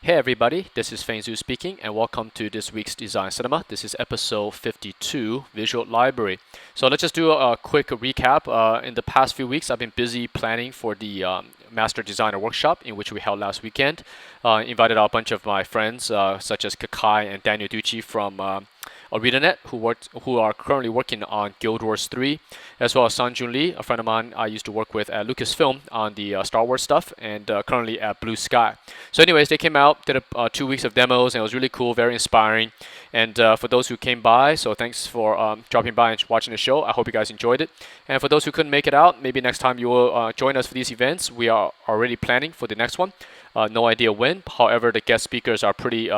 Hey everybody, this is Feng Zhu speaking, and welcome to this week's Design Cinema. This is episode 52, Visual Library. So let's just do a quick recap. In the past few weeks, I've been busy planning for the Master Designer Workshop, in which we held last weekend. Invited out a bunch of my friends, such as Kakai and Daniel Ducci from ArenaNet, who are currently working on Guild Wars 3, as well as Sanjun Lee, a friend of mine I used to work with at Lucasfilm on the Star Wars stuff, and currently at Blue Sky. So anyways, they came out, did 2 weeks of demos, and it was really cool, very inspiring. And for those who came by, so thanks for dropping by and watching the show. I hope you guys enjoyed it. And for those who couldn't make it out, maybe next time you will join us for these events. We are already planning for the next one. No idea when. However, the guest speakers are pretty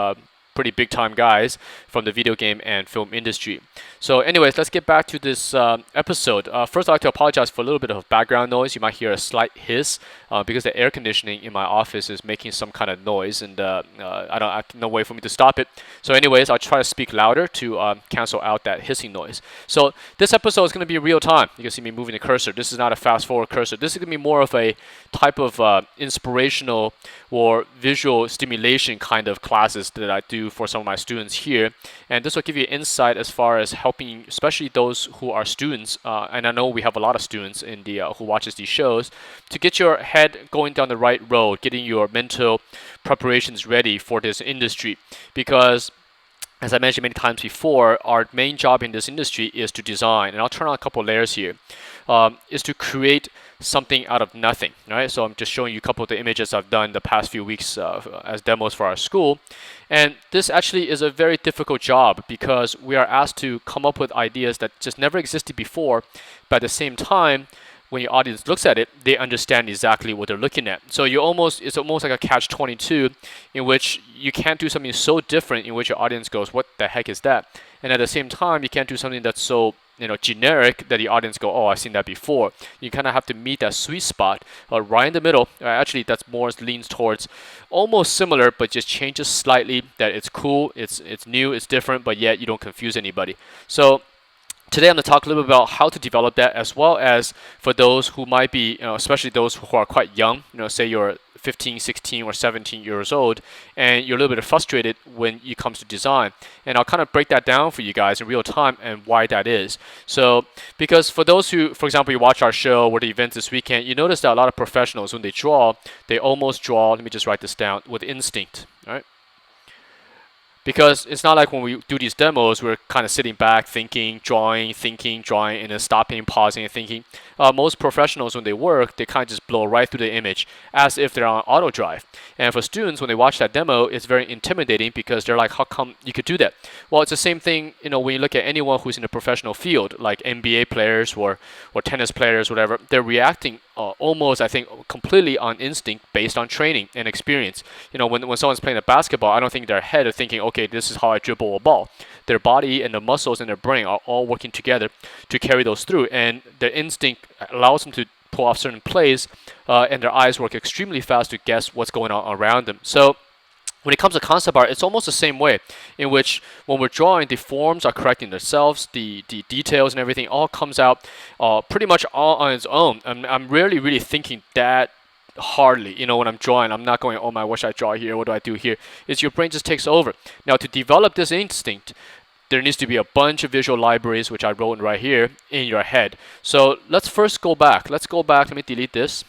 big time guys from the video game and film industry. So anyways, let's get back to this episode. First, I'd like to apologize for a little bit of background noise. You might hear a slight hiss because the air conditioning in my office is making some kind of noise, and I no way for me to stop it. So anyways, I'll try to speak louder to cancel out that hissing noise. So this episode is going to be real time. You can see me moving the cursor. This is not a fast forward cursor. This is going to be more of a type of inspirational or visual stimulation kind of classes that I do for some of my students here, and this will give you insight as far as helping, especially those who are students, and I know we have a lot of students in the who watches these shows, to get your head going down the right road, getting your mental preparations ready for this industry, because as I mentioned many times before, our main job in this industry is to design, and I'll turn on a couple layers here, is to create something out of nothing, right? So I'm just showing you a couple of the images I've done the past few weeks as demos for our school. And this actually is a very difficult job because we are asked to come up with ideas that just never existed before, but at the same time, when your audience looks at it, they understand exactly what they're looking at. So it's almost like a catch-22 in which you can't do something so different in which your audience goes, what the heck is that? And at the same time, you can't do something that's so generic that the audience go, oh, I've seen that before. You kind of have to meet that sweet spot right in the middle. Actually, that's more leans towards almost similar, but just changes slightly, that it's cool, it's new, it's different, but yet you don't confuse anybody. So today I'm going to talk a little bit about how to develop that, as well as for those who might be, especially those who are quite young, say you're 15, 16, or 17 years old, and you're a little bit frustrated when it comes to design. And I'll kind of break that down for you guys in real time and why that is. So, because for those who, for example, you watch our show or the events this weekend, you notice that a lot of professionals, when they draw, they almost draw, let me just write this down, with instinct, all right? Because it's not like when we do these demos, we're kind of sitting back, thinking, drawing, and then stopping, pausing, and thinking. Most professionals, when they work, they kind of just blow right through the image as if they're on auto drive. And for students, when they watch that demo, it's very intimidating because they're like, how come you could do that? Well, it's the same thing, when you look at anyone who's in a professional field, like NBA players or tennis players, whatever, they're reacting almost, I think, completely on instinct based on training and experience. When someone's playing a basketball, I don't think their head is thinking, okay, this is how I dribble a ball. Their body and the muscles in their brain are all working together to carry those through, and their instinct allows them to pull off certain plays, and their eyes work extremely fast to guess what's going on around them. So when it comes to concept art, it's almost the same way, in which when we're drawing, the forms are correcting themselves, the details and everything all comes out pretty much all on its own. I'm rarely really thinking that hardly, when I'm drawing. I'm not going, oh my, what should I draw here? What do I do here? It's your brain just takes over. Now, to develop this instinct, there needs to be a bunch of visual libraries, which I wrote right here, in your head. So let's first go back. Let me delete this.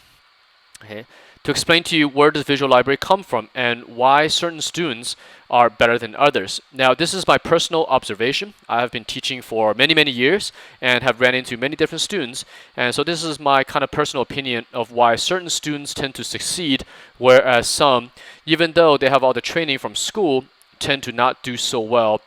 Okay. To explain to you where does visual library come from and why certain students are better than others. Now, this is my personal observation. I have been teaching for many, many years and have ran into many different students. And so this is my kind of personal opinion of why certain students tend to succeed, whereas some, even though they have all the training from school, tend to not do so well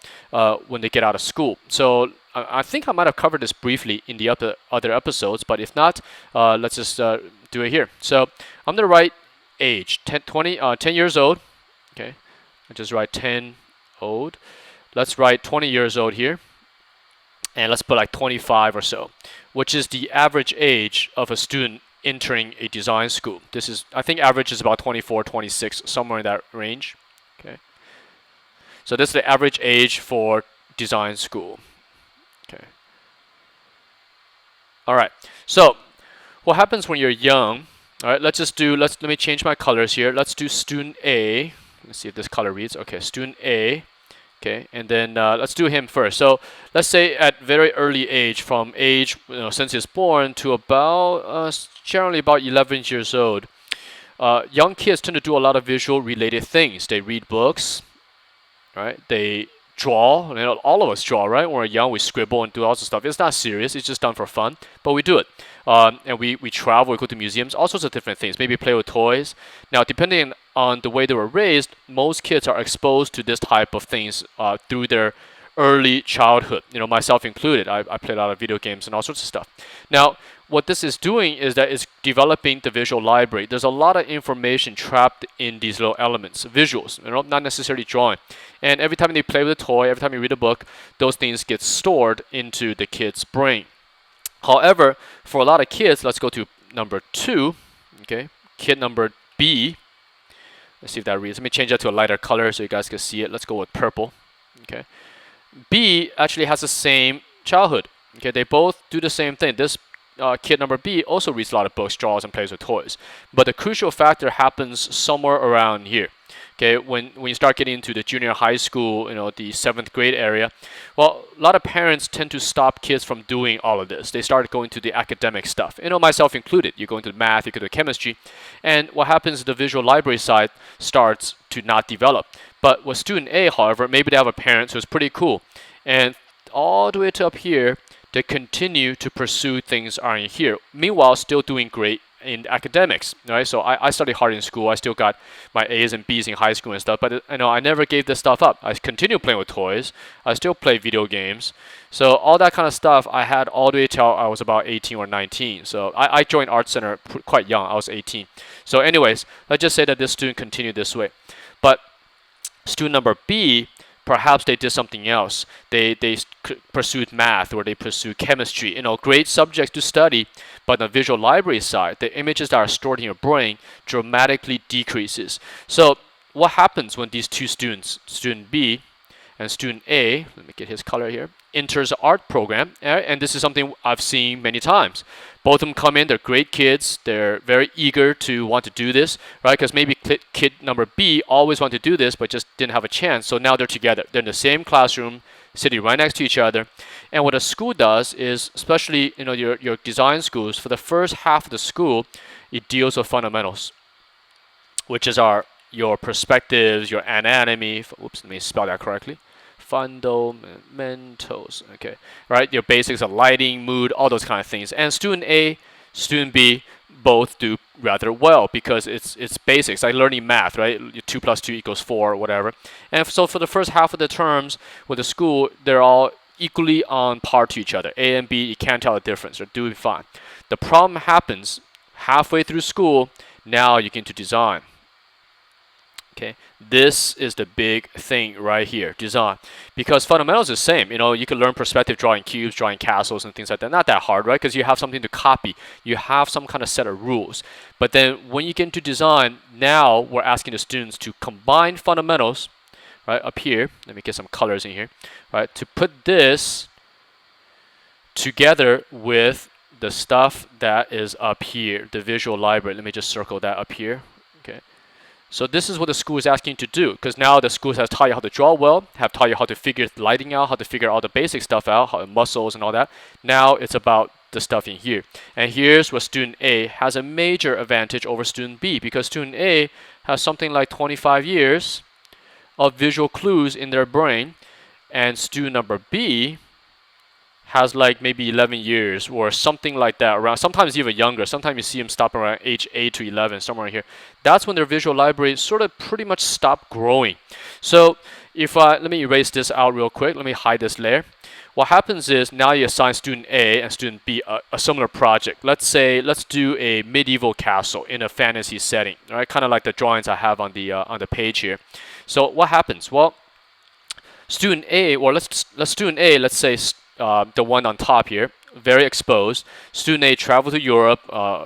when they get out of school. So I think I might have covered this briefly in the other episodes, but if not, let's just do it here. So I'm going to write age, 10 years old. Okay, I just write 10 old. Let's write 20 years old here. And let's put like 25 or so, which is the average age of a student entering a design school. This is, I think average is about 24, 26, somewhere in that range. Okay. So this is the average age for design school. Okay. All right. So what happens when you're young? All right. Let me change my colors here. Let's do student A. Let's see if this color reads. Okay, student A. Okay, and then let's do him first. So let's say at very early age, from age since he's born to about generally about 11 years old, young kids tend to do a lot of visual related things. They read books, right? They draw. All of us draw, right? When we're young, we scribble and do all sorts of stuff. It's not serious. It's just done for fun, but we do it. And we travel. We go to museums. All sorts of different things. Maybe play with toys. Now, depending on the way they were raised, most kids are exposed to this type of things through their early childhood. Myself included. I play a lot of video games and all sorts of stuff. Now, what this is doing is that it's developing the visual library. There's a lot of information trapped in these little elements, visuals, not necessarily drawing. And every time they play with a toy, every time you read a book, those things get stored into the kid's brain. However, for a lot of kids, let's go to number 2. Okay, kid number B. Let's see if that reads. Let me change that to a lighter color so you guys can see it. Let's go with purple. Okay, B actually has the same childhood. Okay, they both do the same thing. This kid number B also reads a lot of books, draws, and plays with toys. But the crucial factor happens somewhere around here. Okay, when you start getting into the junior high school, the 7th grade area, well, a lot of parents tend to stop kids from doing all of this. They start going to the academic stuff. Myself included. You go into math, you go to chemistry, and what happens is the visual library side starts to not develop. But with student A, however, maybe they have a parent who's pretty cool, and all the way to up here, they continue to pursue things are in here. Meanwhile, still doing great in academics, right? So I studied hard in school. I still got my A's and B's in high school and stuff. But I never gave this stuff up. I continue playing with toys. I still play video games. So all that kind of stuff I had all the way till I was about 18 or 19. So I joined Art Center quite young. I was 18. So anyways, let's just say that this student continued this way. But student number B, perhaps they did something else. They pursued math or they pursued chemistry. Great subjects to study, but on the visual library side, the images that are stored in your brain dramatically decreases. So what happens when these two students, student B and student A, let me get his color here, enters the art program, and this is something I've seen many times. Both of them come in, they're great kids, they're very eager to want to do this, right? Because maybe kid number B always wanted to do this, but just didn't have a chance, so now they're together. They're in the same classroom, sitting right next to each other. And what a school does is, especially your design schools, for the first half of the school, it deals with fundamentals, which is your perspectives, your anatomy. Oops, let me spell that correctly. Fundamentals, okay, right? Your basics of lighting, mood, all those kind of things. And student A, student B both do rather well because it's basics, like learning math, right? 2 + 2 = 4 or whatever. And so for the first half of the terms with the school, they're all equally on par to each other. A and B, you can't tell the difference. They're doing fine. The problem happens halfway through school. Now you get into design. Okay, this is the big thing right here, design. Because fundamentals is the same. You can learn perspective, drawing cubes, drawing castles, and things like that. Not that hard, right? Because you have something to copy. You have some kind of set of rules. But then when you get into design, now we're asking the students to combine fundamentals, right, up here. Let me get some colors in here, right? To put this together with the stuff that is up here, the visual library. Let me just circle that up here. Okay. So this is what the school is asking you to do, because now the school has taught you how to draw well, have taught you how to figure lighting out, how to figure all the basic stuff out, how muscles and all that. Now it's about the stuff in here. And here's where student A has a major advantage over student B, because student A has something like 25 years of visual clues in their brain, and student number B has like maybe 11 years or something like that around, sometimes even younger. Sometimes you see them stop around age 8 to 11, somewhere here. That's when their visual library sort of pretty much stopped growing. So if let me erase this out real quick. Let me hide this layer. What happens is now you assign student A and student B a similar project. Let's do a medieval castle in a fantasy setting, right? Kind of like the drawings I have on the page here. So what happens? Well, student A, or let's say the one on top here, very exposed. Student A traveled to Europe,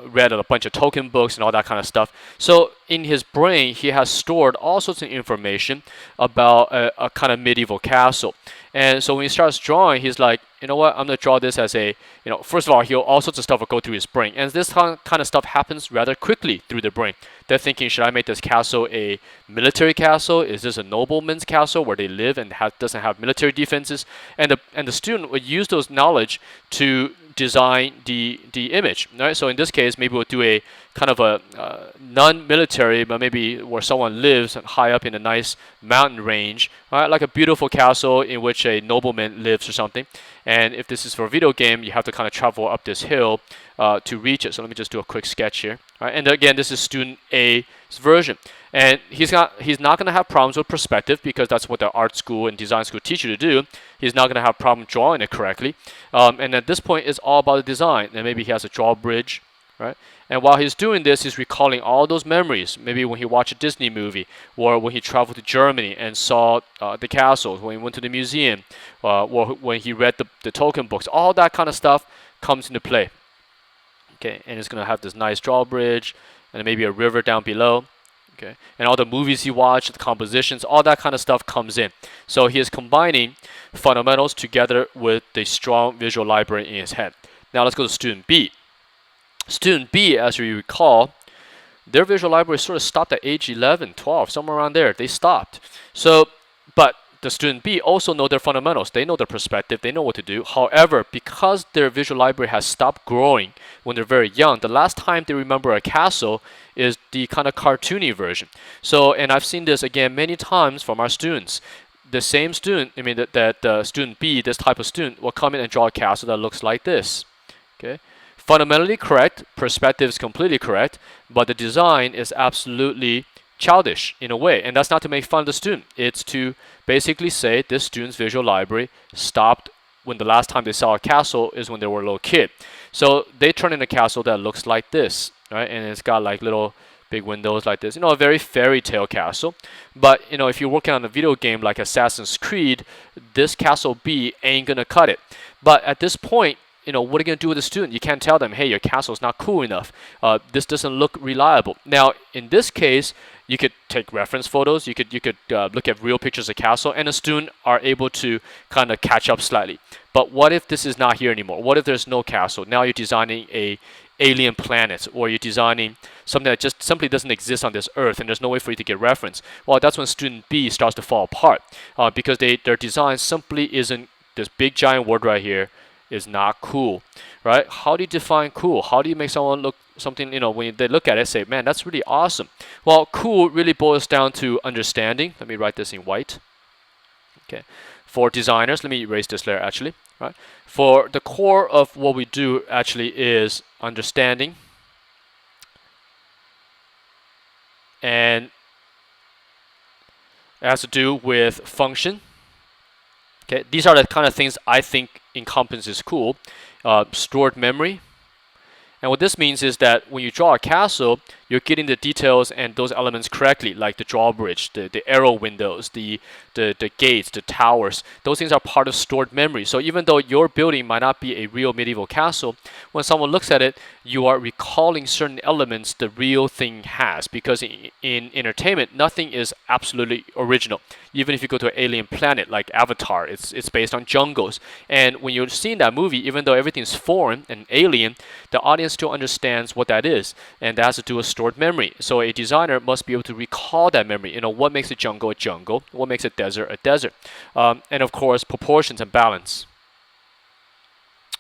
read a bunch of token books and all that kind of stuff. So in his brain, he has stored all sorts of information about a kind of medieval castle. And so when he starts drawing, he's like, you know what, I'm going to draw this as a, first of all, all sorts of stuff will go through his brain. And this kind of stuff happens rather quickly through the brain. They're thinking, should I make this castle a military castle? Is this a nobleman's castle where they live and doesn't have military defenses? And the student would use those knowledge to design the image, right? So in this case, maybe we'll do a kind of a non-military, but maybe where someone lives high up in a nice mountain range, right? Like a beautiful castle in which a nobleman lives or something. And if this is for a video game, you have to kind of travel up this hill to reach it. So let me just do a quick sketch here. Right? And again, this is student A's version. And he's not going to have problems with perspective because that's what the art school and design school teach you to do. He's not going to have problem drawing it correctly. And at this point, it's all about the design. And maybe he has a drawbridge, right? And while he's doing this, he's recalling all those memories. Maybe when he watched a Disney movie, or when he traveled to Germany and saw the castles, when he went to the museum, or when he read the Tolkien books. All that kind of stuff comes into play. Okay, and it's going to have this nice drawbridge, and maybe a river down below. Okay, and all the movies he watched, the compositions, all that kind of stuff comes in. So he is combining fundamentals together with the strong visual library in his head. Now let's go to student B. Student B, as we recall, their visual library sort of stopped at age 11, 12, somewhere around there. They stopped. So, but the student B also know their fundamentals. They know their perspective. They know what to do. However, because their visual library has stopped growing when they're very young, the last time they remember a castle is the kind of cartoony version. So, and I've seen this again many times from our students. The same student, student B, this type of student, will come in and draw a castle that looks like this. Okay. Fundamentally correct, perspective is completely correct, but the design is absolutely childish in a way. And that's not to make fun of the student. It's to basically say this student's visual library stopped when the last time they saw a castle is when they were a little kid. So they turn in a castle that looks like this, right? And it's got like little big windows like this. A very fairy tale castle. But, if you're working on a video game like Assassin's Creed, this castle B ain't gonna cut it. But at this point, what are you going to do with the student? You can't tell them, hey, your castle is not cool enough. This doesn't look reliable. Now, in this case, you could take reference photos. You could look at real pictures of castle, and the student are able to kind of catch up slightly. But what if this is not here anymore? What if there's no castle? Now you're designing a alien planet, or you're designing something that just simply doesn't exist on this earth, and there's no way for you to get reference. Well, that's when student B starts to fall apart because their design simply isn't this big giant word right here. Is not cool, right? How do you define cool? How do you make someone look something, when they look at it, say, man, that's really awesome. Well, cool really boils down to understanding. Let me write this in white. Okay. For designers, let me erase this layer actually, right? For the core of what we do actually is understanding. And it has to do with function. Okay, these are the kind of things I think encompasses cool. Stored memory. And what this means is that when you draw a castle, you're getting the details and those elements correctly, like the drawbridge, the arrow windows, the gates, the towers. Those things are part of stored memory. So even though your building might not be a real medieval castle, when someone looks at it, you are recalling certain elements the real thing has. Because in entertainment, nothing is absolutely original. Even if you go to an alien planet like Avatar, it's based on jungles. And when you're seeing that movie, even though everything's foreign and alien, the audience still understands what that is. And that has to do with stored memory. So a designer must be able to recall that memory. What makes a jungle, what makes a desert, and of course proportions and balance.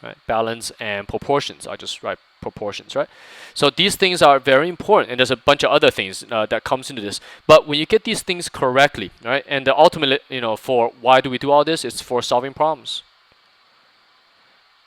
Right? Balance and proportions. I just write proportions, right? So these things are very important, and there's a bunch of other things that comes into this. But when you get these things correctly, right, and the ultimate, for why do we do all this? It's for solving problems.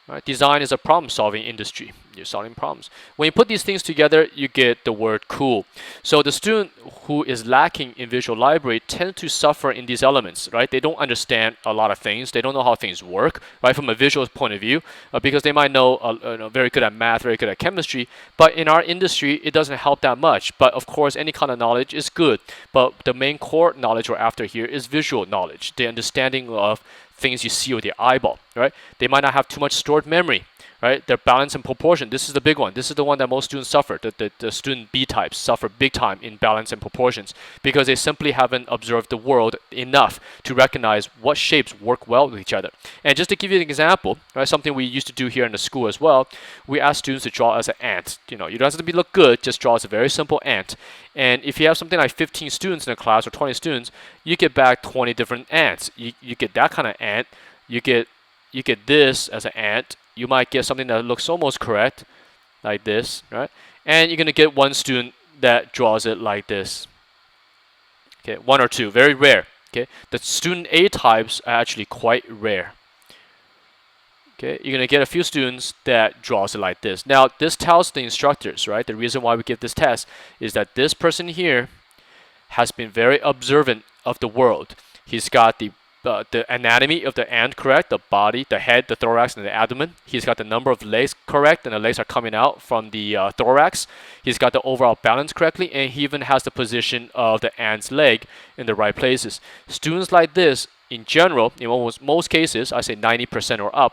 Right? Design is a problem-solving industry. You're solving problems. When you put these things together, you get the word cool. So the student who is lacking in visual library tends to suffer in these elements, right? They don't understand a lot of things. They don't know how things work, right, from a visual point of view, because they might know very good at math, very good at chemistry. But in our industry, it doesn't help that much. But of course, any kind of knowledge is good. But the main core knowledge we're after here is visual knowledge, the understanding of things you see with your eyeball, right? They might not have too much stored memory, right? Their balance and proportion. This is the big one. This is the one that most students suffer. The student B types suffer big time in balance and proportions because they simply haven't observed the world enough to recognize what shapes work well with each other. And just to give you an example, right, something we used to do here in the school as well, we ask students to draw as an ant. You don't have to look good, just draw as a very simple ant. And if you have something like 15 students in a class or 20 students, you get back 20 different ants. You get that kind of ant. You get this as an ant. You might get something that looks almost correct, like this, right? And you're gonna get one student that draws it like this. Okay, one or two, very rare. Okay, the student A types are actually quite rare. Okay, you're gonna get a few students that draws it like this. Now, this tells the instructors, right? The reason why we give this test is that this person here has been very observant of the world. He's got the anatomy of the ant correct, the body, the head, the thorax, and the abdomen. He's got the number of legs correct, and the legs are coming out from the thorax. He's got the overall balance correctly, and he even has the position of the ant's leg in the right places. Students like this, in general, in almost most cases, I say 90% or up,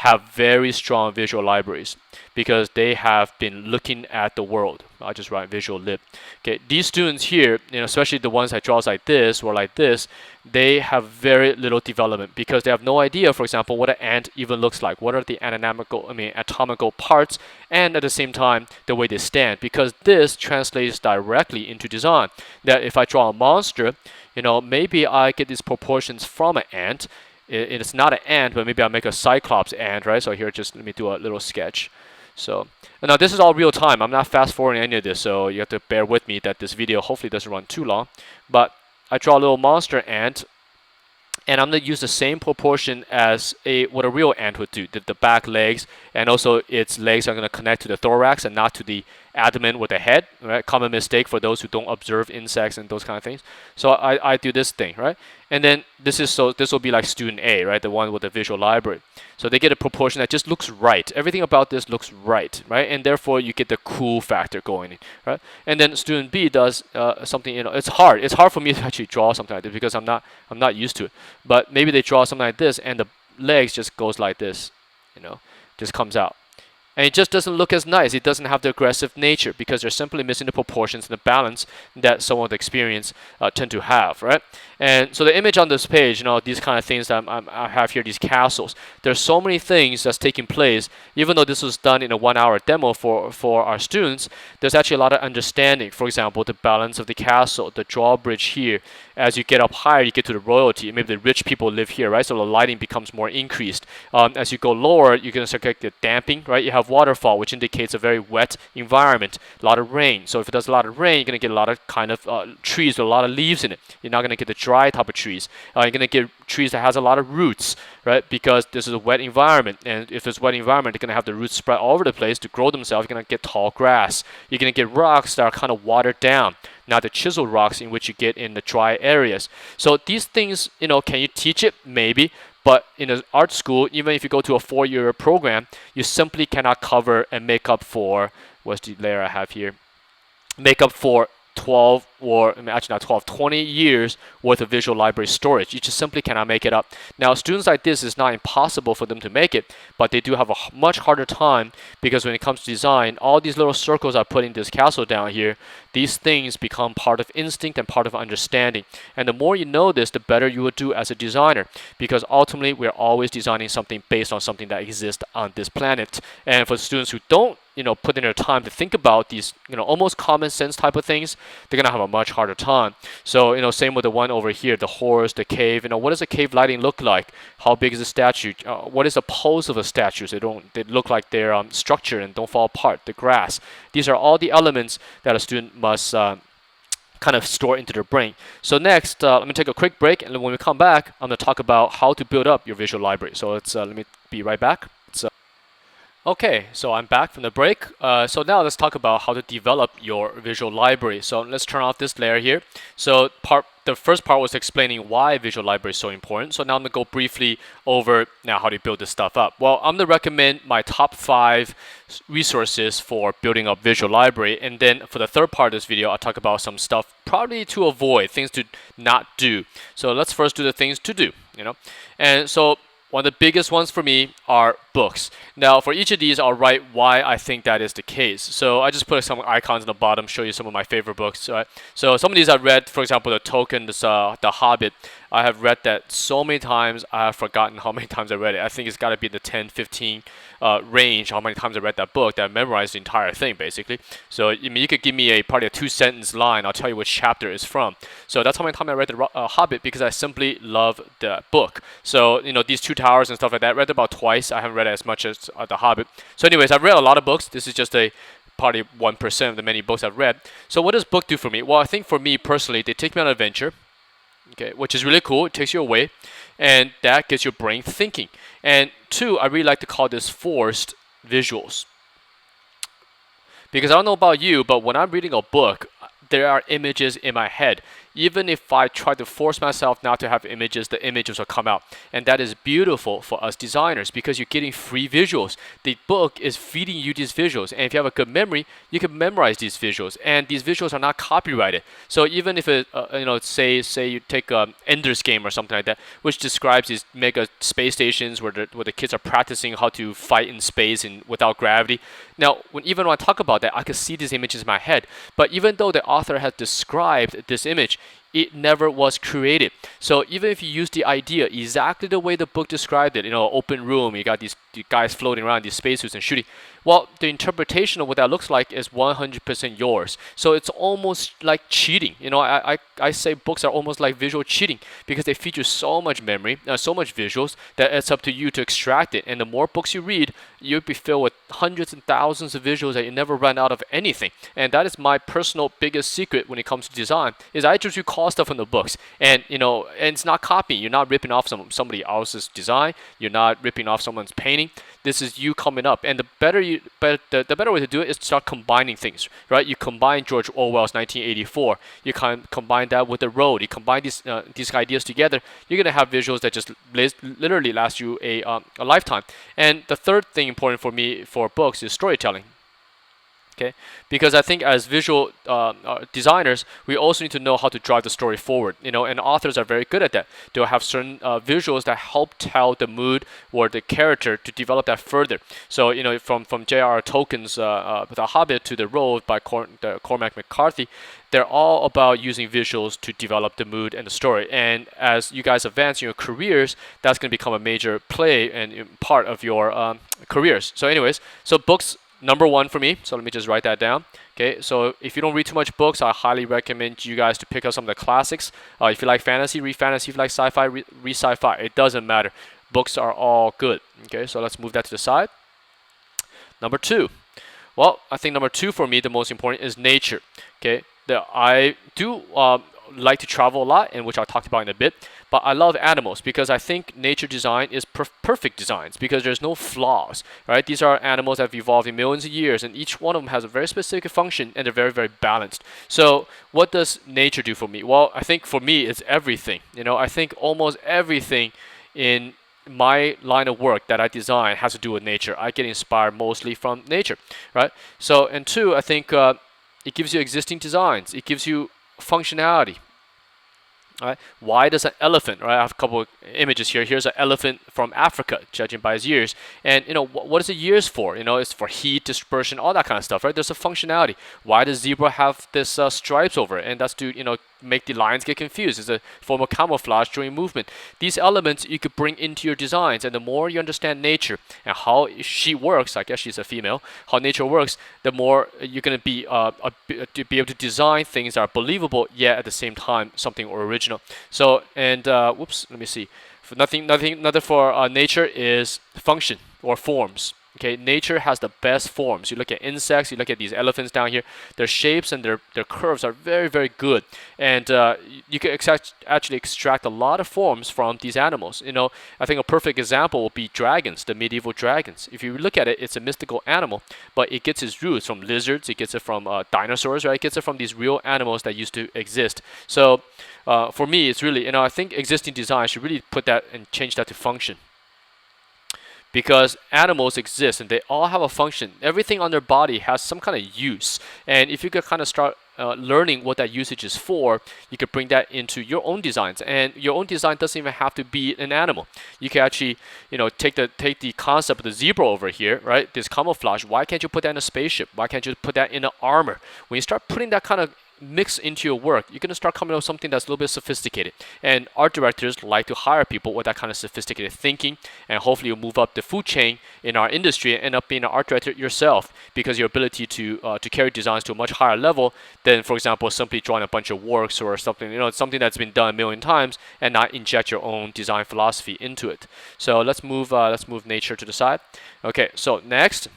have very strong visual libraries because they have been looking at the world. I'll just write visual lib. Okay, these students here, especially the ones that draws like this or like this, they have very little development because they have no idea, for example, what an ant even looks like. What are the anatomical parts, and at the same time, the way they stand, because this translates directly into design. That if I draw a monster, maybe I get these proportions from an ant. It's not an ant, but maybe I'll make a cyclops ant, right? So here, just let me do a little sketch. So now this is all real time. I'm not fast forwarding any of this, so you have to bear with me that this video hopefully doesn't run too long. But I draw a little monster ant, and I'm going to use the same proportion as what a real ant would do. The back legs, and also its legs are going to connect to the thorax and not to the abdomen with the head, right? Common mistake for those who don't observe insects and those kind of things. So I do this thing, right? And then this will be like student A, right? The one with the visual library. So they get a proportion that just looks right. Everything about this looks right? And therefore you get the cool factor going in, right? And then student B does something, it's hard. It's hard for me to actually draw something like this because I'm not used to it. But maybe they draw something like this and the legs just goes like this, just comes out. And it just doesn't look as nice. It doesn't have the aggressive nature because they're simply missing the proportions and the balance that someone with experience tend to have, right? And so the image on this page, these kind of things that I have here, these castles. There's so many things that's taking place. Even though this was done in a 1-hour demo for our students, there's actually a lot of understanding. For example, the balance of the castle, the drawbridge here. As you get up higher, you get to the royalty. Maybe the rich people live here, right? So the lighting becomes more increased. As you go lower, you're going to start getting the damping, right? You have waterfall, which indicates a very wet environment, a lot of rain. So if it does a lot of rain, you're going to get a lot of kind of trees with a lot of leaves in it. You're not going to get the dry type of trees. You're going to get trees that has a lot of roots, right? Because this is a wet environment, and if it's a wet environment, they're going to have the roots spread all over the place to grow themselves. You're going to get tall grass. You're going to get rocks that are kind of watered down, not the chiseled rocks in which you get in the dry areas. So these things, can you teach it? Maybe. But in an art school, even if you go to a 4-year program, you simply cannot cover and make up for, what's the layer I have here? Make up for 12 or actually not 12, 20 years worth of visual library storage. You just simply cannot make it up. Now, students like this, it's not impossible for them to make it, but they do have a much harder time because when it comes to design, all these little circles I put in this castle down here, these things become part of instinct and part of understanding. And the more you know this, the better you will do as a designer, because ultimately we're always designing something based on something that exists on this planet. And for students who don't put in their time to think about these, almost common sense type of things, they're gonna have a much harder time. So, same with the one over here, the horse, the cave. What does a cave lighting look like? How big is the statue? What is the pose of a statue? So they look like they're structured and don't fall apart. The grass. These are all the elements that a student must kind of store into their brain. So next, let me take a quick break, and when we come back, I'm gonna talk about how to build up your visual library. So let me be right back. Okay, so I'm back from the break. So now let's talk about how to develop your visual library. So let's turn off this layer here. So the first part was explaining why visual library is so important. So now I'm going to go briefly over now how to build this stuff up. Well, I'm going to recommend my top 5 resources for building up visual library. And then for the third part of this video, I'll talk about some stuff probably to avoid, things to not do. So let's first do the things to do, And so one of the biggest ones for me are books. Now, for each of these, I'll write why I think that is the case. So I just put some icons in the bottom, show you some of my favorite books. Right? So some of these I've read, for example, The Token, The Hobbit. I have read that so many times, I have forgotten how many times I read it. I think it's got to be in the 10, 15 range, how many times I read that book, that I memorized the entire thing, basically. So I mean, you could give me probably a 2-sentence line, I'll tell you which chapter it's from. So that's how many times I read The Hobbit, because I simply love the book. So, these Two Towers and stuff like that, I read it about twice. I haven't read it as much as The Hobbit. So anyways, I've read a lot of books. This is just probably 1% of the many books I've read. So what does book do for me? Well, I think for me personally, they take me on an adventure, okay, which is really cool. It takes you away, and that gets your brain thinking. And two, I really like to call this forced visuals. Because I don't know about you, but when I'm reading a book, there are images in my head. Even if I try to force myself not to have images, the images will come out. And that is beautiful for us designers, because you're getting free visuals. The book is feeding you these visuals. And if you have a good memory, you can memorize these visuals. And these visuals are not copyrighted. So even if say you take Ender's Game or something like that, which describes these mega space stations where the kids are practicing how to fight in space and without gravity. Now, even when I talk about that, I can see these images in my head. But even though the author has described this image, it never was created. So even if you use the idea exactly the way the book described it, open room, you got these guys floating around, these spacesuits and shooting. Well, the interpretation of what that looks like is 100% yours. So it's almost like cheating. I say books are almost like visual cheating, because they feature so much memory, so much visuals, that it's up to you to extract it. And the more books you read, you'll be filled with hundreds and thousands of visuals that you never run out of anything. And that is my personal biggest secret when it comes to design, is I just recall stuff from the books. And and it's not copying. You're not ripping off somebody else's design. You're not ripping off someone's painting. This is you coming up. And the better way to do it is to start combining things, right? You combine George Orwell's 1984. You combine that with the road. You combine these ideas together. You're gonna have visuals that just literally last you a lifetime. And the third thing important for me for books is storytelling. Okay, because I think as visual designers, we also need to know how to drive the story forward. And authors are very good at that. They'll have certain visuals that help tell the mood or the character to develop that further. So from J.R.R. Tolkien's The Hobbit to The Road by Cormac McCarthy, they're all about using visuals to develop the mood and the story. And as you guys advance in your careers, that's going to become a major play and part of your careers. So anyways, so books. Number one for me, so let me just write that down. Okay, so if you don't read too much books, I highly recommend you guys to pick up some of the classics. If you like fantasy, read fantasy. If you like sci-fi, read sci-fi. It doesn't matter. Books are all good. Okay, so let's move that to the side. Number two. Well, I think number two for me, the most important, is nature. Okay, I do like to travel a lot, and which I'll talk about in a bit. But I love animals, because I think nature design is perfect designs, because there's no flaws, right? These are animals that have evolved in millions of years, and each one of them has a very specific function, and they're very, very balanced. So what does nature do for me? Well, I think for me, it's everything. I think almost everything in my line of work that I design has to do with nature. I get inspired mostly from nature, right? So, and two, I think it gives you existing designs. It gives you functionality. Right? Why does an elephant, right? I have a couple of images here. Here's an elephant from Africa, judging by his ears. And what is the ears for? It's for heat, dispersion, all that kind of stuff, right? There's a functionality. Why does zebra have this stripes over it? And that's to make the lines get confused. It's a form of camouflage during movement. These elements you could bring into your designs, and the more you understand nature and how she works, I guess she's a female, how nature works, the more you're going to be able to design things that are believable, yet at the same time something original. So, and whoops, let me see. Nothing for nature is function or forms. Okay, nature has the best forms. You look at insects, you look at these elephants down here, their shapes and their curves are very, very good. And you can actually extract a lot of forms from these animals. I think a perfect example would be dragons, the medieval dragons. If you look at it, it's a mystical animal, but it gets its roots from lizards, it gets it from dinosaurs, right? It gets it from these real animals that used to exist. So for me, it's really, I think existing design should really put that and change that to function. Because animals exist and they all have a function. Everything on their body has some kind of use. And if you could kind of start learning what that usage is for, you could bring that into your own designs. And your own design doesn't even have to be an animal. You can actually, take the concept of the zebra over here, right? This camouflage. Why can't you put that in a spaceship? Why can't you put that in an armor? When you start putting that kind of mix into your work, you're going to start coming up with something that's a little bit sophisticated. And art directors like to hire people with that kind of sophisticated thinking, and hopefully you'll move up the food chain in our industry and end up being an art director yourself, because your ability to carry designs to a much higher level than, for example, simply drawing a bunch of works or something, something that's been done a million times, and not inject your own design philosophy into it. So let's move nature to the side. Okay, so next,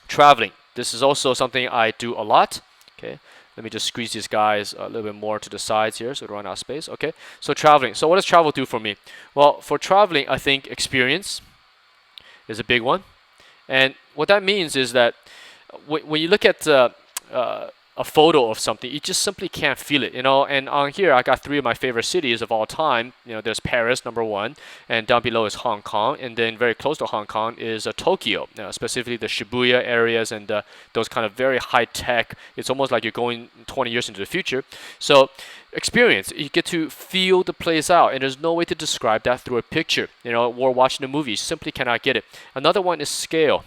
traveling. This is also something I do a lot. Okay. Let me just squeeze these guys a little bit more to the sides here so we run out of space. Okay, so traveling. So what does travel do for me? Well, for traveling, I think experience is a big one. And what that means is that when you look at a photo of something, you just simply can't feel it, And on here, I got 3 of my favorite cities of all time. There's Paris, #1, and down below is Hong Kong, and then very close to Hong Kong is Tokyo, specifically the Shibuya areas and those kind of very high tech. It's almost like you're going 20 years into the future. So experience, you get to feel the place out, and there's no way to describe that through a picture, or watching a movie. You simply cannot get it. Another one is scale.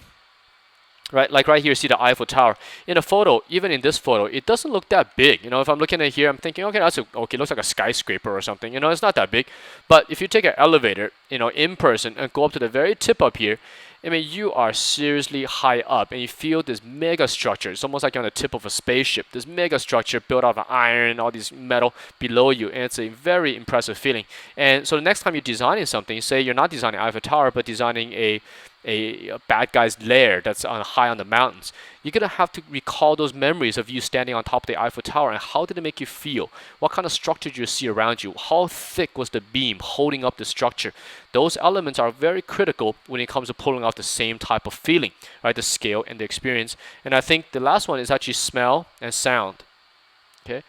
Right, like right here, see the Eiffel Tower. In a photo, even in this photo, it doesn't look that big. If I'm looking at here, I'm thinking, okay, okay, looks like a skyscraper or something. It's not that big. But if you take an elevator, in person and go up to the very tip up here, I mean, you are seriously high up, and you feel this mega structure. It's almost like you're on the tip of a spaceship. This mega structure built out of iron, all these metal below you, and it's a very impressive feeling. And so the next time you're designing something, say you're not designing Eiffel Tower, but designing a bad guy's lair that's high on the mountains, you're going to have to recall those memories of you standing on top of the Eiffel Tower, and how did it make you feel? What kind of structure did you see around you? How thick was the beam holding up the structure? Those elements are very critical when it comes to pulling out the same type of feeling, right? The scale and the experience. And I think the last one is actually smell and sound. Okay.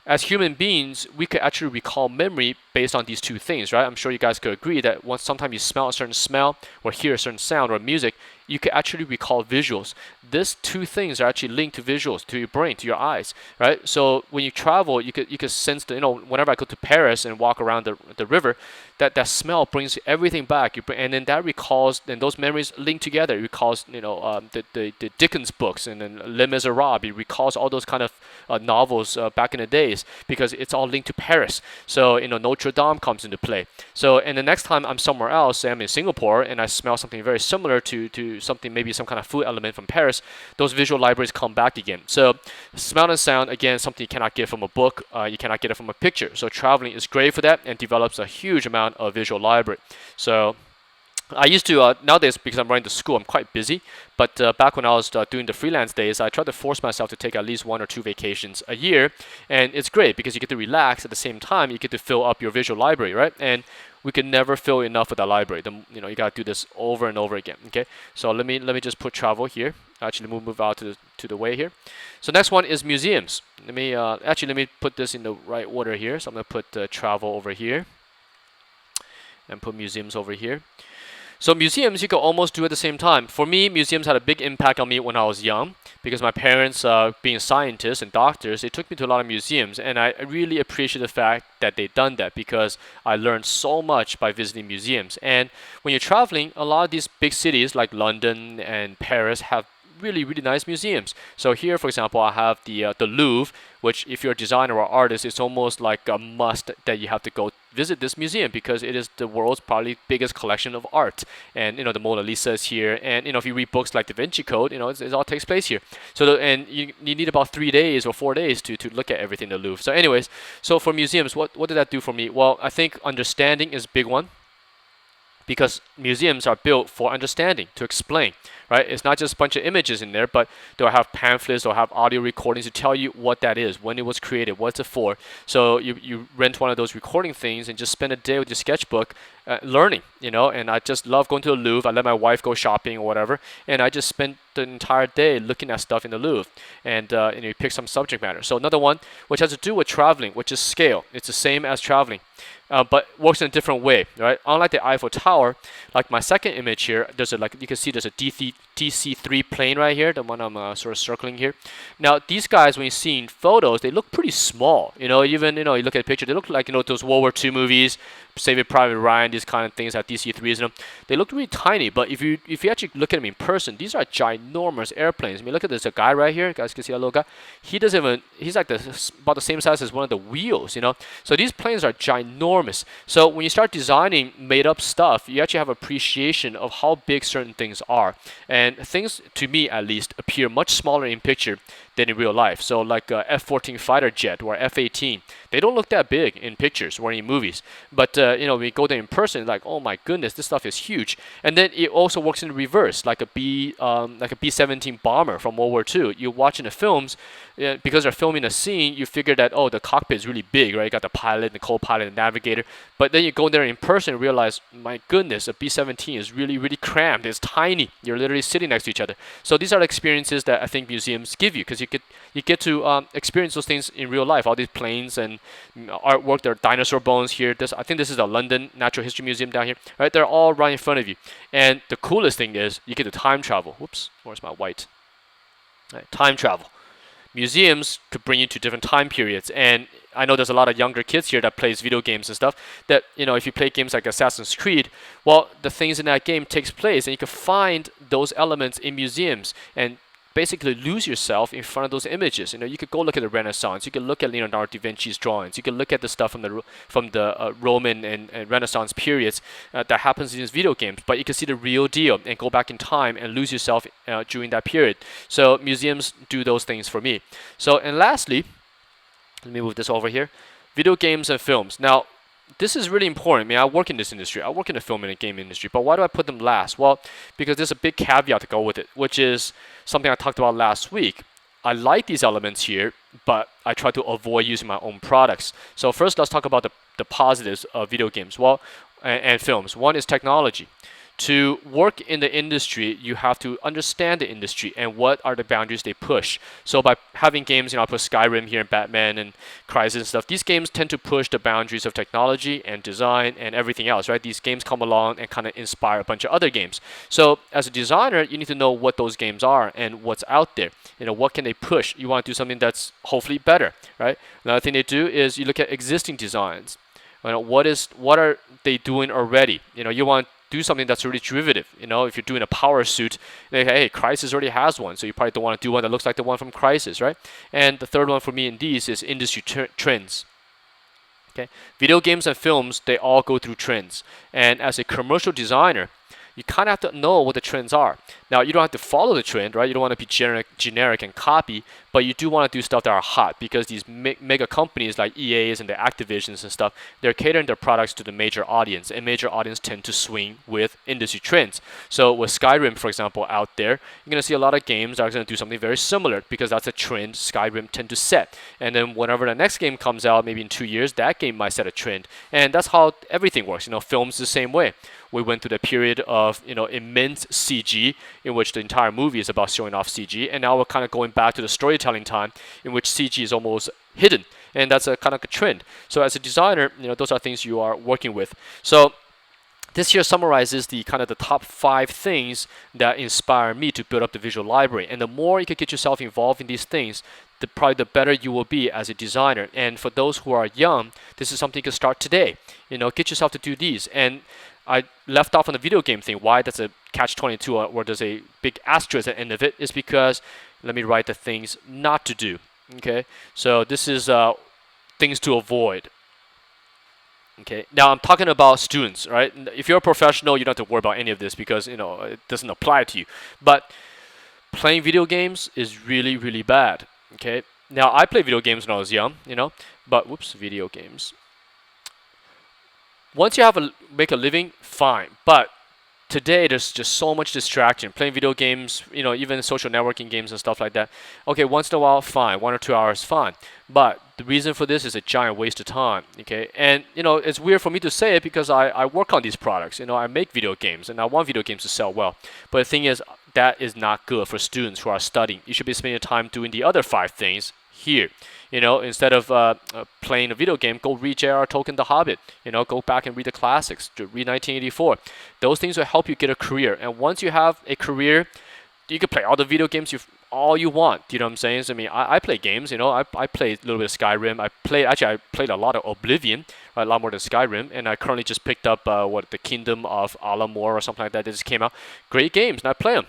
As human beings, we could actually recall memory based on these 2 things, right? I'm sure you guys could agree that once sometimes you smell a certain smell or hear a certain sound or music, you could actually recall visuals. These 2 things are actually linked to visuals, to your brain, to your eyes, right? So when you travel, you could sense the, whenever I go to Paris and walk around the river, that smell brings everything back. And then that recalls, and those memories link together. It recalls, the Dickens books, and then Les Miserables. It recalls all those kind of novels back in the days, because it's all linked to Paris. So, Notre Dame comes into play. So, and the next time I'm somewhere else, say I'm in Singapore, and I smell something very similar to something, maybe some kind of food element from Paris, those visual libraries come back again. So smell and sound, again, something you cannot get from a book, you cannot get it from a picture. So traveling is great for that, and develops a huge amount of visual library. So I used to, nowadays, because I'm running the school, I'm quite busy. But back when I was doing the freelance days, I tried to force myself to take at least 1 or 2 vacations a year. And it's great because you get to relax. At the same time, you get to fill up your visual library, right? And we can never fill enough with the library. You got to do this over and over again, okay? So let me just put travel here. Actually, move out to the way here. So next one is museums. Let me put this in the right order here. So I'm going to put travel over here and put museums over here. So museums, you can almost do at the same time. For me, museums had a big impact on me when I was young, because my parents, being scientists and doctors, they took me to a lot of museums, and I really appreciate the fact that they've done that, because I learned so much by visiting museums. And when you're traveling, a lot of these big cities like London and Paris have really, really nice museums. So here, for example, I have the Louvre, which if you're a designer or artist, it's almost like a must that you have to go visit this museum, because it is the world's probably biggest collection of art. And the Mona Lisa is here, and if you read books like Da Vinci Code, it all takes place here. So and you need about 3 days or 4 days to look at everything in the Louvre. So anyways, so for museums, what did that do for me? Well, I think understanding is a big one, because museums are built for understanding, to explain, right? It's not just a bunch of images in there, but they'll have pamphlets, they'll have audio recordings to tell you what that is, when it was created, what's it for. So you rent one of those recording things and just spend a day with your sketchbook learning, and I just love going to the Louvre. I let my wife go shopping or whatever, and I just spend the entire day looking at stuff in the Louvre, and you pick some subject matter. So another one which has to do with traveling, which is scale. It's the same as traveling. But works in a different way, right? Unlike the Eiffel Tower, like my second image here, there's a you can see there's a DC-3 plane right here, the one I'm sort of circling here. Now these guys, when you see in photos, they look pretty small. Even you look at a picture, they look like those World War II movies, Saving Private Ryan, these kind of things have DC-3s in them. They look really tiny, but if you actually look at them in person, these are ginormous airplanes. I mean, look at this, a guy right here. You guys can see that little guy. He's like about the same size as one of the wheels. So these planes are ginormous. So when you start designing made-up stuff, you actually have appreciation of how big certain things are, and things, to me at least, appear much smaller in picture than in real life. So like a F-14 fighter jet or F-18, they don't look that big in pictures or in movies. But when you go there in person, like, oh my goodness, this stuff is huge. And then it also works in the reverse, like a B-17 bomber from World War II. You watch in the films, because they're filming a scene, you figure that, oh, the cockpit is really big, right? You got the pilot, the co-pilot, the navigator. But then you go there in person and realize, my goodness, a B-17 is really, really cramped. It's tiny. You're literally sitting next to each other. So these are the experiences that I think museums give you, because you get to experience those things in real life. All these planes and artwork, there are dinosaur bones here. I think this is a London Natural History Museum down here, right? They're all right in front of you. And the coolest thing is you get to time travel. Whoops, where's my white? Right, time travel. Museums could bring you to different time periods, and I know there's a lot of younger kids here that plays video games and stuff, that if you play games like Assassin's Creed, well, the things in that game takes place, and you can find those elements in museums and basically lose yourself in front of those images. You could go look at the Renaissance, you could look at Leonardo da Vinci's drawings, you could look at the stuff from the Roman and Renaissance periods that happens in these video games, but you can see the real deal and go back in time and lose yourself during that period. So museums do those things for me. So, and lastly, let me move this over here, video games and films. Now, this is really important. I mean, I work in this industry. I work in the film and the game industry. But why do I put them last? Well, because there's a big caveat to go with it, which is something I talked about last week. I like these elements here, but I try to avoid using my own products. So first, let's talk about the positives of video games, and films. One is technology. To work in the industry, you have to understand the industry and what are the boundaries they push. So by having games, I put Skyrim here and Batman and Crysis and stuff, these games tend to push the boundaries of technology and design and everything else, right? These games come along and kind of inspire a bunch of other games. So as a designer, you need to know what those games are and what's out there. What can they push? You want to do something that's hopefully better, right? Another thing they do is you look at existing designs. What are they doing already? You want do something that's really derivative. If you're doing a power suit, hey, Crysis already has one, so you probably don't want to do one that looks like the one from Crysis, right? And the third one for me in these is industry trends. Okay, video games and films, they all go through trends. And as a commercial designer, you kind of have to know what the trends are. Now, you don't have to follow the trend, right? You don't want to be generic and copy, but you do want to do stuff that are hot, because these mega companies like EAs and the Activisions and stuff, they're catering their products to the major audience, and major audience tend to swing with industry trends. So with Skyrim, for example, out there, you're going to see a lot of games that are going to do something very similar, because that's a trend Skyrim tend to set. And then whenever the next game comes out, maybe in 2 years, that game might set a trend. And that's how everything works. Films the same way. We went through the period of immense CG, in which the entire movie is about showing off CG, and now we're kind of going back to the storytelling time, in which CG is almost hidden, and that's a kind of a trend. So as a designer, those are things you are working with. So this here summarizes the top 5 things that inspire me to build up the visual library. And the more you can get yourself involved in these things, probably the better you will be as a designer. And for those who are young, this is something you can start today. Get yourself to do these. And I left off on the video game thing. Why that's a catch-22 where there's a big asterisk at the end of it is because, let me write the things not to do. Okay, so this is things to avoid. Okay, now I'm talking about students, right? If you're a professional, you don't have to worry about any of this, because it doesn't apply to you. But playing video games is really, really bad. Okay, now I played video games when I was young, but video games. Once you make a living, fine. But today there's just so much distraction. Playing video games, even social networking games and stuff like that. Okay, once in a while, fine. 1 or 2 hours, fine. But the reason for this is a giant waste of time. Okay, and it's weird for me to say it, because I work on these products. I make video games, and I want video games to sell well. But the thing is, that is not good for students who are studying. You should be spending time doing the other 5 things here. Instead of playing a video game, go read J.R. Tolkien, The Hobbit. Go back and read the classics. Read 1984. Those things will help you get a career. And once you have a career, you can play all the video games all you want. You know what I'm saying? So, I play games. I played a little bit of Skyrim. I played a lot of Oblivion, a lot more than Skyrim. And I currently just picked up the Kingdom of Alamor or something like that. That just came out. Great games, and I play them.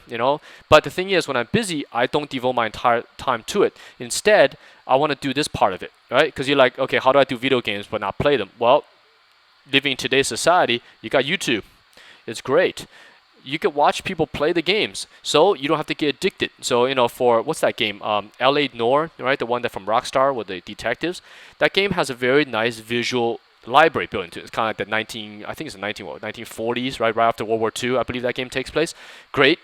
But the thing is, when I'm busy, I don't devote my entire time to it. Instead, I want to do this part of it, right? Because you're like, okay, how do I do video games but not play them? Well, living in today's society, you got YouTube. It's great. You can watch people play the games, so you don't have to get addicted. So, for what's that game? L.A. Noire, right? The one that from Rockstar with the detectives. That game has a very nice visual library built into it. It's kind of like the 1940s, right after World War II. I believe that game takes place. Great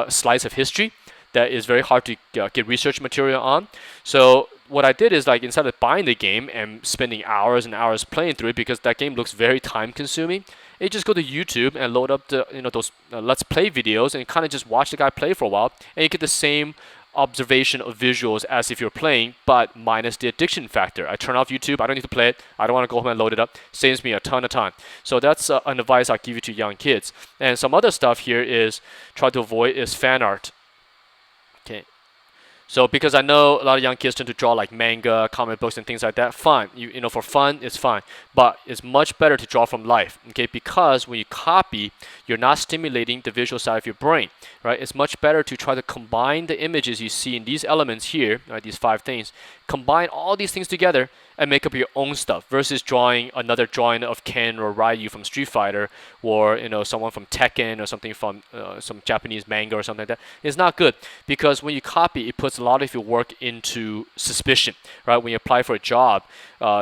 slice of history that is very hard to get research material on. So what I did is, like, instead of buying the game and spending hours and hours playing through it, because that game looks very time consuming, you just go to YouTube and load up those Let's Play videos and kind of just watch the guy play for a while, and you get the same observation of visuals as if you're playing, but minus the addiction factor. I turn off YouTube. I don't need to play it. I don't want to go home and load it up. Saves me a ton of time. So that's an advice I give you to young kids. And some other stuff here is try to avoid is fan art. Okay. So because I know a lot of young kids tend to draw like manga, comic books, and things like that. Fine, for fun, it's fine. But it's much better to draw from life, okay? Because when you copy, you're not stimulating the visual side of your brain, right? It's much better to try to combine the images you see in these elements here, right? These 5 things. Combine all these things together and make up your own stuff versus drawing another drawing of Ken or Ryu from Street Fighter, or someone from Tekken or something from some Japanese manga or something like that. It's not good, because when you copy, it puts a lot of your work into suspicion, right? When you apply for a job,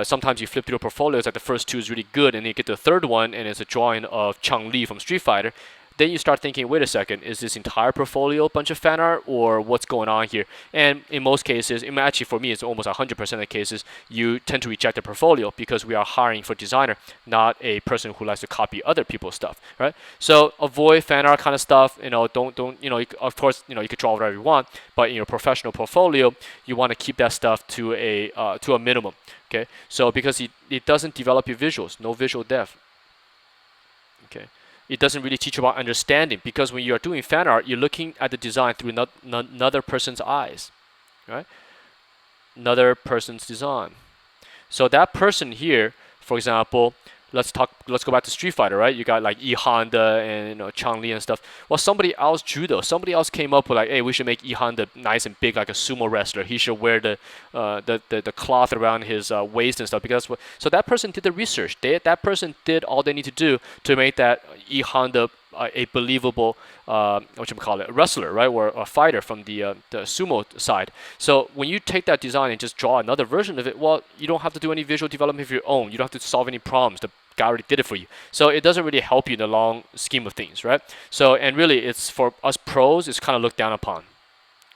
sometimes you flip through a portfolio, it's like the first 2 is really good, and then you get to the third one and it's a drawing of Chun-Li from Street Fighter. Then you start thinking, wait a second, is this entire portfolio a bunch of fan art, or what's going on here? And in most cases, actually for me, it's almost 100% of the cases, you tend to reject the portfolio because we are hiring for designer, not a person who likes to copy other people's stuff, right? So avoid fan art kind of stuff. Don't of course, you could draw whatever you want, but in your professional portfolio, you want to keep that stuff to a minimum, okay? So because it doesn't develop your visuals, no visual depth, okay? It doesn't really teach about understanding, because when you're doing fan art, you're looking at the design through another person's eyes, right? Another person's design. So that person here, for example, let's go back to Street Fighter, right? You got like E Honda and Chun-Li and stuff. Well, somebody else drew those. Somebody else came up with like, hey, we should make E Honda nice and big like a sumo wrestler. He should wear the cloth around his waist and stuff. So that person did the research. That person did all they need to do to make that E Honda a believable wrestler, right, or a fighter from the sumo side. So when you take that design and just draw another version of it, well, you don't have to do any visual development of your own. You don't have to solve any problems. The guy already did it for you. So it doesn't really help you in the long scheme of things, right? So, and really, it's for us pros, it's kind of looked down upon.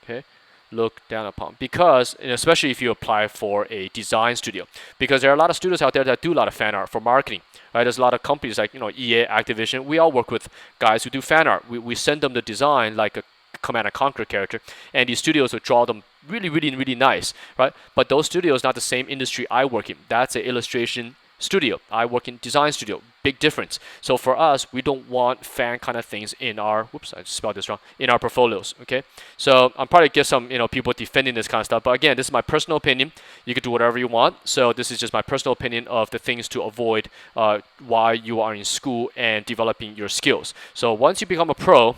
Okay, looked down upon, because, and especially if you apply for a design studio, because there are a lot of studios out there that do a lot of fan art for marketing. Right, there's a lot of companies like EA, Activision. We all work with guys who do fan art. We send them the design like a Command and Conquer character, and these studios will draw them really, really, really nice, right? But those studios not the same industry I work in. That's an illustration studio. I work in design studio. Big difference. So for us, we don't want fan kind of things in our, whoops, I spelled this wrong, in our portfolios, okay? So I'm probably get some, people defending this kind of stuff, but again, this is my personal opinion. You can do whatever you want. So this is just my personal opinion of the things to avoid while you are in school and developing your skills. So once you become a pro,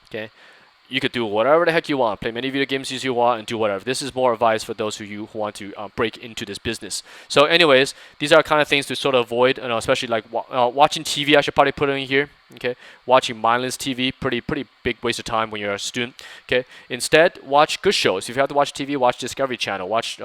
okay, you could do whatever the heck you want, play many video games as you want, and do whatever. This is more advice for those of you who want to break into this business. So anyways, these are kind of things to sort of avoid, especially like watching TV. I should probably put it in here. Okay, watching mindless TV, pretty big waste of time when you're a student. Okay, instead watch good shows. If you have to watch TV, watch Discovery Channel, watch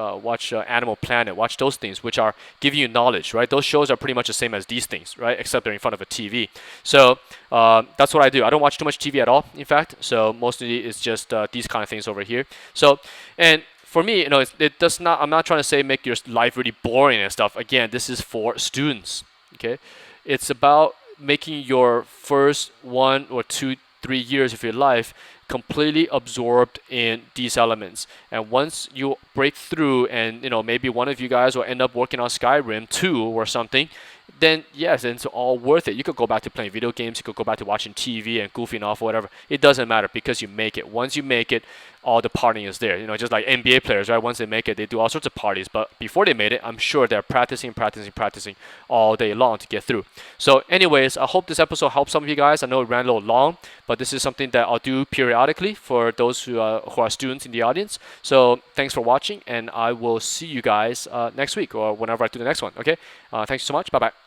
Animal Planet, watch those things which are giving you knowledge, right? Those shows are pretty much the same as these things, right? Except they're in front of a TV. So that's what I do. I don't watch too much TV at all, in fact. So mostly it's just these kind of things over here. So, and for me, it does not. I'm not trying to say make your life really boring and stuff. Again, this is for students. Okay, it's about making your first 1 or 2 3 years of your life completely absorbed in these elements. And once you break through, and maybe one of you guys will end up working on Skyrim 2 or something, then yes, it's all worth it. You could go back to playing video games, you could go back to watching TV and goofing off or whatever. It doesn't matter because you make it. Once you make it, all the partying is there. Just like NBA players, right? Once they make it, they do all sorts of parties. But before they made it, I'm sure they're practicing all day long to get through. So anyways, I hope this episode helps some of you guys. I know it ran a little long, but this is something that I'll do periodically for those who are students in the audience. So thanks for watching, and I will see you guys next week or whenever I do the next one. Okay? Thanks so much. Bye-bye.